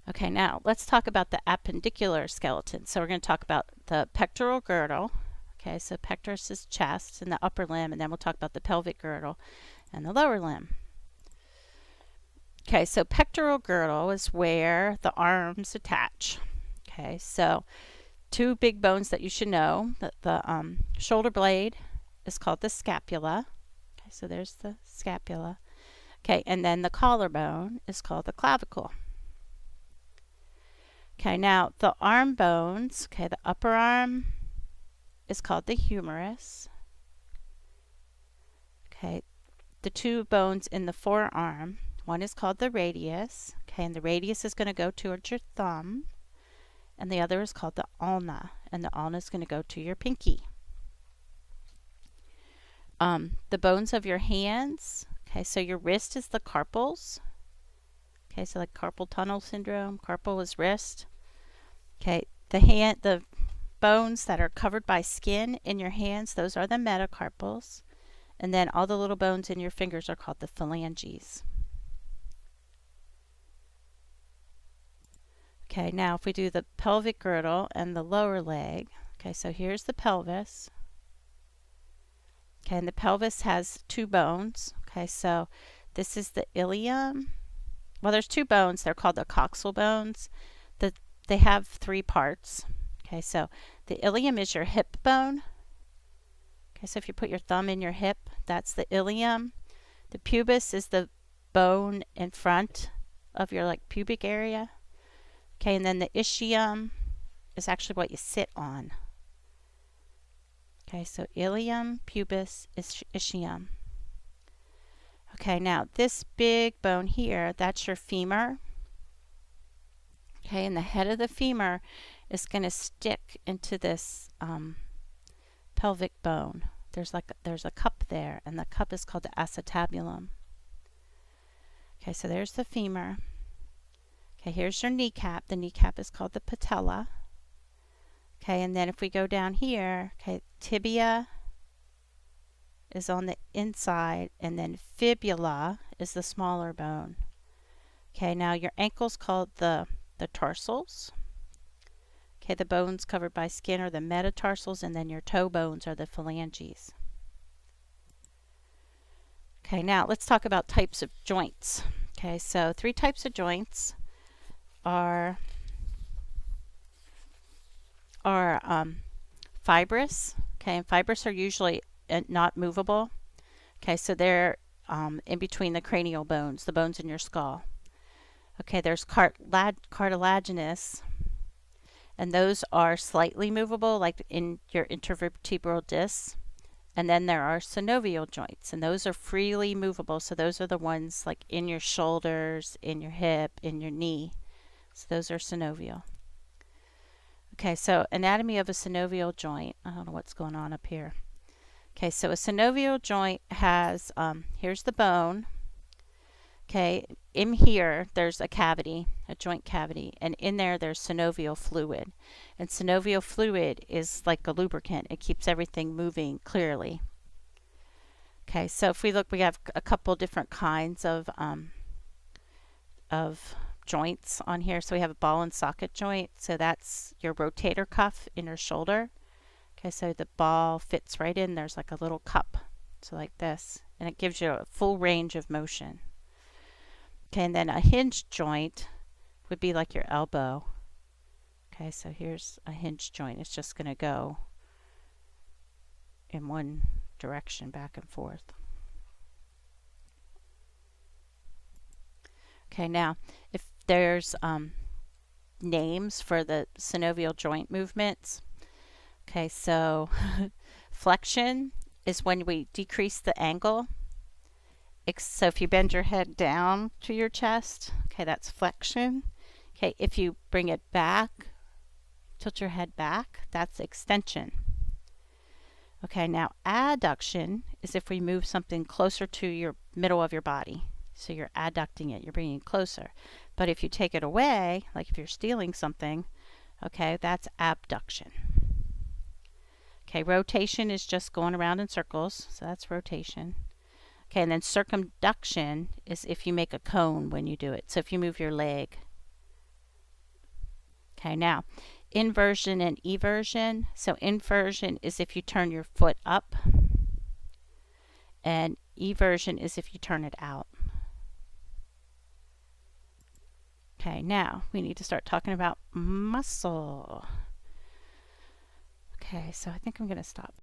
Okay, now let's talk about the appendicular skeleton. So we're going to talk about the pectoral girdle. Okay, so pectoris is chest and the upper limb, and then we'll talk about the pelvic girdle and the lower limb. Okay, so pectoral girdle is where the arms attach. Okay, so two big bones that you should know, that the shoulder blade is called the scapula. Okay, so there's the scapula. Okay, and then the collarbone is called the clavicle. Okay, now the arm bones, okay, the upper arm is called the humerus. Okay, the two bones in the forearm, one is called the radius, okay, and the radius is going to go towards your thumb, and the other is called the ulna, and the ulna is going to go to your pinky. The bones of your hands, okay, so your wrist is the carpals. Okay, so like carpal tunnel syndrome, carpal is wrist. Okay, the bones that are covered by skin in your hands, those are the metacarpals. And then all the little bones in your fingers are called the phalanges. Okay, now if we do the pelvic girdle and the lower leg, okay, so here's the pelvis. Okay, and the pelvis has two bones. Okay, so this is the ilium. Well, there's two bones. They're called the coxal bones. They have three parts. Okay, so the ilium is your hip bone. Okay, so if you put your thumb in your hip, that's the ilium. The pubis is the bone in front of your like pubic area. Okay, and then the ischium is actually what you sit on. Okay, so ilium, pubis, ischium. Okay, now this big bone here, that's your femur. Okay, and the head of the femur is going to stick into this pelvic bone. There's a cup there, and the cup is called the acetabulum. Okay, so there's the femur. Okay, here's your kneecap. The kneecap is called the patella. Okay, and then if we go down here, okay, tibia is on the inside, and then fibula is the smaller bone. Okay, now your ankle's called the tarsals. Okay, the bones covered by skin are the metatarsals, and then your toe bones are the phalanges. Okay, now let's talk about types of joints. Okay, so three types of joints are fibrous. Okay, and fibrous are usually not movable. Okay, so they're in between the cranial bones, the bones in your skull. Okay, there's cartilaginous, and those are slightly movable, like in your intervertebral discs. And then there are synovial joints, and those are freely movable. So those are the ones like in your shoulders, in your hip, in your knee. So those are synovial. Okay, so anatomy of a synovial joint. I don't know what's going on up here. Okay, so a synovial joint has, here's the bone. Okay, in here there's a cavity, a joint cavity, and in there there's synovial fluid. And synovial fluid is like a lubricant. It keeps everything moving clearly. Okay, so if we look, we have a couple different kinds of joints on here. So we have a ball and socket joint. So that's your rotator cuff in your shoulder. Okay, so the ball fits right in. There's like a little cup, so like this, and it gives you a full range of motion. Okay, and then a hinge joint would be like your elbow. Okay, so here's a hinge joint. It's just going to go in one direction, back and forth. Okay, now if there's names for the synovial joint movements. Okay, so flexion is when we decrease the angle. So if you bend your head down to your chest, okay, that's flexion. Okay, if you bring it back, tilt your head back, that's extension. Okay, now adduction is if we move something closer to your middle of your body. So you're adducting it, you're bringing it closer. But if you take it away, like if you're stealing something, okay, that's abduction. Okay, rotation is just going around in circles, so that's rotation. Okay, and then circumduction is if you make a cone when you do it. So if you move your leg, Okay, now inversion and eversion. So inversion is if you turn your foot up, and eversion is if you turn it out. Okay, now we need to start talking about muscle. Okay, so I think I'm going to stop.